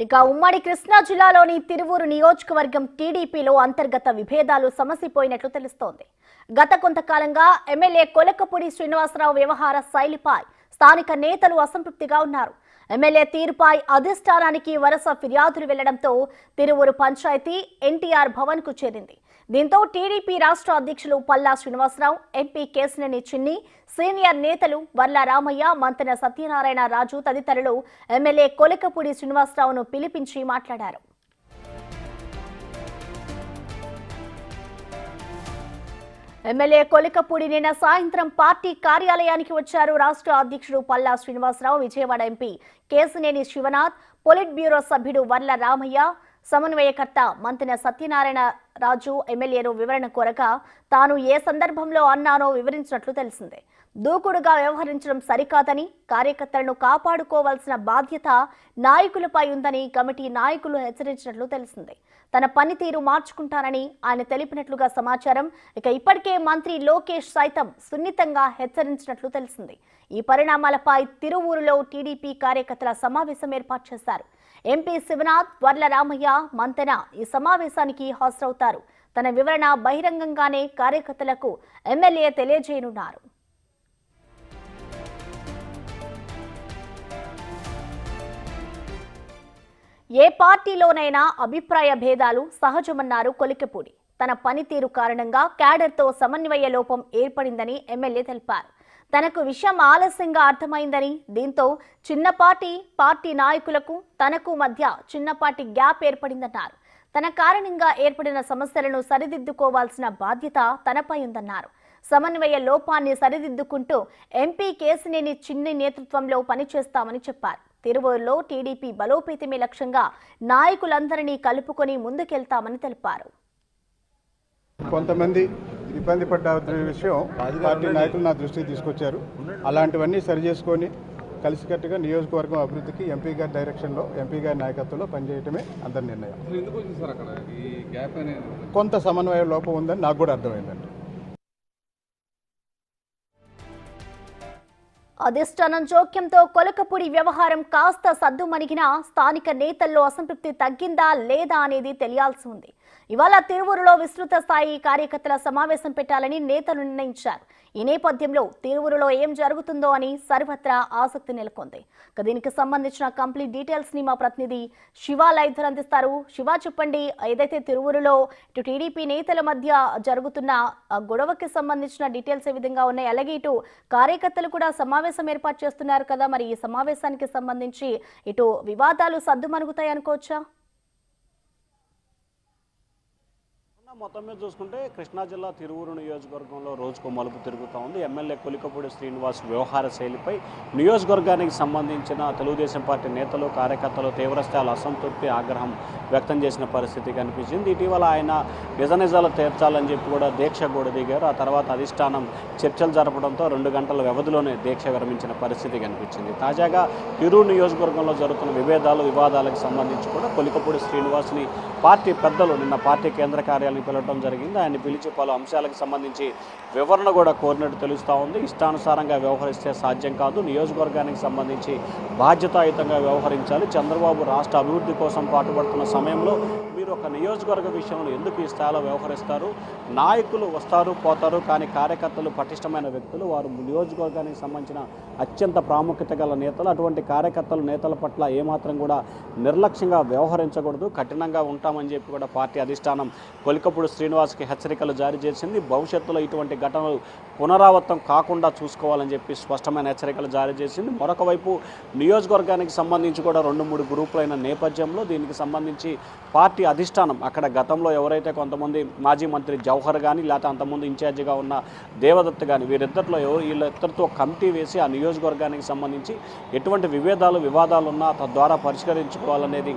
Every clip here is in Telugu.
ఇక ఉమ్మడి కృష్ణా జిల్లాలోని తిరువూరు నియోజకవర్గం టీడీపీలో అంతర్గత విభేదాలు సమసిపోయినట్లు తెలుస్తోంది. గత కొంతకాలంగా ఎమ్మెల్యే కొలకపూడి శ్రీనివాసరావు వ్యవహార శైలిపై స్థానిక నేతలు అసంతృప్తిగా ఉన్నారు. ఎమ్మెల్యే తీరుపై అధిష్టానానికి వరుస ఫిర్యాదులు వెళ్లడంతో తిరువూరు పంచాయతీ ఎన్టీఆర్ భవన్ కు చేరింది. దీంతో టీడీపీ రాష్ట్ర అధ్యక్షులు పల్లా శ్రీనివాసరావు, ఎంపీ కేశినేని చిన్ని, సీనియర్ నేతలు వర్ల రామయ్య, మంతెన సత్యనారాయణ రాజు తదితరులు ఎమ్మెల్యే కొలకపూడి శ్రీనివాసరావును పిలిపించి మాట్లాడారు. ఎమ్మెల్యే కొలకపూడి నిన్న సాయంత్రం పార్టీ కార్యాలయానికి వచ్చారు. రాష్ట్ర అధ్యక్షుడు Palla Srinivasarao, Vijayawada MP Kesineni Sivanath, politburo సభ్యుడు వర్ల రామయ్య, సమన్వయకర్త మంతెన సత్యనారాయణ రాజు ఎమ్మెల్యేను వివరణ కోరగా తాను ఏ సందర్భంలో అన్నానో వివరించినట్లు తెలిసిందే. దూకుడుగా వ్యవహరించడం సరికాదని, కార్యకర్తలను కాపాడుకోవాల్సిన బాధ్యత నాయకులపై ఉందని కమిటీ నాయకులు హెచ్చరించినట్లు తెలిసిందే. తన పనితీరు మార్చుకుంటానని ఆయన తెలిపినట్లుగా సమాచారం. ఇక ఇప్పటికే మంత్రి లోకేష్ సైతం సున్నితంగా హెచ్చరించినట్లు తెలిసింది. ఈ పరిణామాలపై తిరువూరులో టీడీపీ కార్యకర్తల సమావేశం ఏర్పాటు చేశారు. ఎంపీ శివనాథ్, వర్ల రామయ్య, మంతెన ఈ సమావేశానికి హాజరవుతారు. తన వివరణ బహిరంగంగానే కార్యకర్తలకు ఎమ్మెల్యే తెలియజేయనున్నారు. ఏ పార్టీలోనైనా అభిప్రాయ భేదాలు సహజమన్నారు కొలికపూడి. తన పనితీరు కారణంగా క్యాడర్తో సమన్వయ లోపం ఏర్పడిందని ఎమ్మెల్యే తెలిపారు. తనకు విషయం ఆలస్యంగా అర్థమైందని, దీంతో పార్టీ నాయకులకు తనకు మధ్య చిన్నపాటి గ్యాప్ ఏర్పడిందన్నారు. తన కారణంగా ఏర్పడిన సమస్యలను సరిదిద్దుకోవాల్సిన బాధ్యత తనపై ఉందన్నారు. సమన్వయ లోపాన్ని సరిదిద్దుకుంటూ ఎంపీ కేశినేని చిన్ని నేతృత్వంలో పనిచేస్తామని చెప్పారు. తిరువూరులో టీడీపీ బలోపేతమే లక్ష్యంగా నాయకులందరినీ కలుపుకొని ముందుకెళ్తామని తెలిపారు. కొంతమంది ఇబ్బంది పడ్డ విషయం పార్టీ నాయకులు నా దృష్టికి తీసుకొచ్చారు. అలాంటివన్నీ సరి చేసుకొని కలిసికట్టుగా నియోజకవర్గం అభివృద్ధికి ఎంపీ గారి డైరెక్షన్లో, ఎంపీ గారి నాయకత్వంలో పనిచేయటమే అందరి నిర్ణయం. కొంత సమన్వయ లోపం ఉందని నాకు కూడా అర్థమైందండి. అధిష్టానం జోక్యంతో కొలకపూడి వ్యవహారం కాస్త సద్దుమణిగినా స్థానిక నేతల్లో అసంతృప్తి తగ్గిందా లేదా అనేది తెలియాల్సి ఉంది. ఇవాళ తిరువూరులో విస్తృత స్థాయి కార్యకర్తల సమావేశం పెట్టాలని నేతలు నిర్ణయించారు. ఈ నేపథ్యంలో తిరువూరులో ఏం జరుగుతుందో అని సర్వత్రా ఆసక్తి నెలకొంది. దీనికి సంబంధించిన కంప్లీట్ డీటెయిల్స్ ని మా ప్రతినిధి శివ లైవ్ అందిస్తారు. శివ, చెప్పండి, ఏదైతే తిరువూరులో ఇటు టీడీపీ నేతల మధ్య జరుగుతున్న గొడవకి సంబంధించిన డీటెయిల్స్ ఏ విధంగా ఉన్నాయి, అలాగే ఇటు కార్యకర్తలు కూడా సమావేశం ఏర్పాటు చేస్తున్నారు కదా, మరి ఈ సమావేశానికి సంబంధించి ఇటు వివాదాలు సద్దుమణుగుతాయి అనుకోవచ్చా? మొత్తం మీద చూసుకుంటే కృష్ణా జిల్లా తిరువూరు నియోజకవర్గంలో రోజుకో మలుపు తిరుగుతూ ఉంది. ఎమ్మెల్యే కొలికపూడి శ్రీనివాస్ వ్యవహార శైలిపై నియోజకవర్గానికి సంబంధించిన తెలుగుదేశం పార్టీ నేతలు, కార్యకర్తలు తీవ్రస్థాయిలో అసంతృప్తి, ఆగ్రహం వ్యక్తం చేసిన పరిస్థితి కనిపించింది. ఇటీవల ఆయన నిజాలు తీర్చాలని చెప్పి కూడా దీక్ష కూడా దిగారు. ఆ తర్వాత అధిష్టానం చర్చలు జరపడంతో 2 గంటల వ్యవధిలోనే దీక్ష విరమించిన పరిస్థితి కనిపించింది. తాజాగా తిరువూరు నియోజకవర్గంలో జరుగుతున్న వివాదాలకు సంబంధించి కూడా కొలికపూడి శ్రీనివాస్ని పార్టీ పెద్దలు నిన్న పార్టీ కేంద్ర కార్యాలయం పిలవడం జరిగింది. ఆయన పిలిచి పలు అంశాలకు సంబంధించి వివరణ కూడా కోరినట్టు తెలుస్తూ ఉంది. ఇష్టానుసారంగా వ్యవహరిస్తే సాధ్యం కాదు, నియోజకవర్గానికి సంబంధించి బాధ్యతాయుతంగా వ్యవహరించాలి. చంద్రబాబు రాష్ట్ర అభివృద్ధి కోసం పాటుపడుతున్న సమయంలో మీరు ఒక నియోజకవర్గ విషయంలో ఎందుకు ఈ స్థాయిలో వ్యవహరిస్తారు? నాయకులు వస్తారు పోతారు, కానీ కార్యకర్తలు పటిష్టమైన వ్యక్తులు, వారు నియోజకవర్గానికి సంబంధించిన అత్యంత ప్రాముఖ్యత గల నేతలు. అటువంటి కార్యకర్తలు, నేతల పట్ల ఏమాత్రం కూడా నిర్లక్ష్యంగా వ్యవహరించకూడదు, కఠినంగా ఉంటామని చెప్పి కూడా పార్టీ అధిష్టానం కొలికపూడి శ్రీనివాస్కి హెచ్చరికలు జారీ చేసింది. భవిష్యత్తులో ఇటువంటి ఘటనలు పునరావృతం కాకుండా చూసుకోవాలని చెప్పి స్పష్టమైన హెచ్చరికలు జారీ చేసింది. మరొక వైపు నియోజకవర్గానికి సంబంధించి కూడా 2-3 గ్రూపులైన నేపథ్యంలో దీనికి సంబంధించి పార్టీ అధిష్టానం అక్కడ గతంలో ఎవరైతే కొంతమంది మాజీ మంత్రి జవహర్ కానీ, లేకపోతే అంతకుముందు ఇన్ఛార్జిగా ఉన్న దేవదత్ కానీ, వీళ్ళిద్దరితో కమిటీ వేసి ఆ నియోజకవర్గానికి సంబంధించి ఎటువంటి వివాదాలు ఉన్నా తద్వారా పరిష్కరించుకోవాలనేది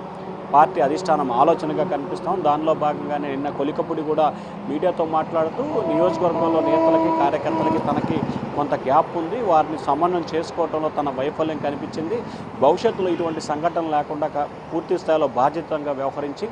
పార్టీ అధిష్టానం ఆలోచనగా కనిపిస్తాం. దానిలో భాగంగానే నిన్న కొలికపూడి కూడా మీడియాతో మాట్లాడుతూ నియోజకవర్గంలో నేతలకి, కార్యకర్తలకి తనకి కొంత గ్యాప్ ఉంది. వారిని సమన్వయం చేసుకోవడంలో తన వైఫల్యం కనిపించింది. భవిష్యత్తులో ఇటువంటి సంఘటన లేకుండా పూర్తి స్థాయిలో బాధ్యతంగా వ్యవహరించి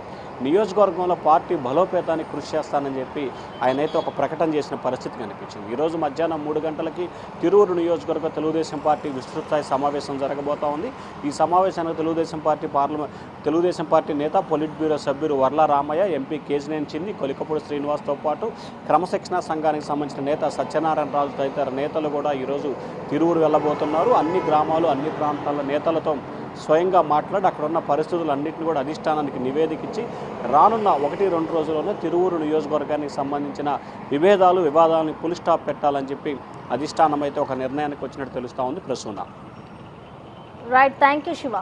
నియోజకవర్గంలో పార్టీ బలోపేతానికి కృషి చేస్తానని చెప్పి ఆయనైతే ఒక ప్రకటన చేసిన పరిస్థితి కనిపించింది. ఈరోజు మధ్యాహ్నం 3 గంటలకి తిరువూరు నియోజకవర్గ తెలుగుదేశం పార్టీ విస్తృతస్థాయి సమావేశం జరగబోతా ఉంది. ఈ సమావేశానికి తెలుగుదేశం పార్టీ నేత పొలిట్ బ్యూరో సభ్యులు వర్ల రామయ్య, ఎంపీ కేశినేని చిన్ని, కొలికపూడి శ్రీనివాస్తో పాటు క్రమశిక్షణా సంఘానికి సంబంధించిన నేత సత్యనారాయణ రాజు తదితర నేతలు కూడా ఈరోజు తిరువూరు వెళ్ళబోతున్నారు. అన్ని గ్రామాలు, అన్ని ప్రాంతాల నేతలతో స్వయంగా మాట్లాడి అక్కడ ఉన్న పరిస్థితులన్నింటినీ కూడా అధిష్టానానికి నివేదిక ఇచ్చి రానున్న 1-2 రోజుల్లోనే తిరువూరు నియోజకవర్గానికి సంబంధించిన వివాదాలను ఫుల్ స్టాప్ పెట్టాలని చెప్పి అధిష్టానం అయితే ఒక నిర్ణయానికి వచ్చినట్టు తెలుస్తూ ఉంది. ప్రస్తుతం రైట్, థ్యాంక్ యూ శివ.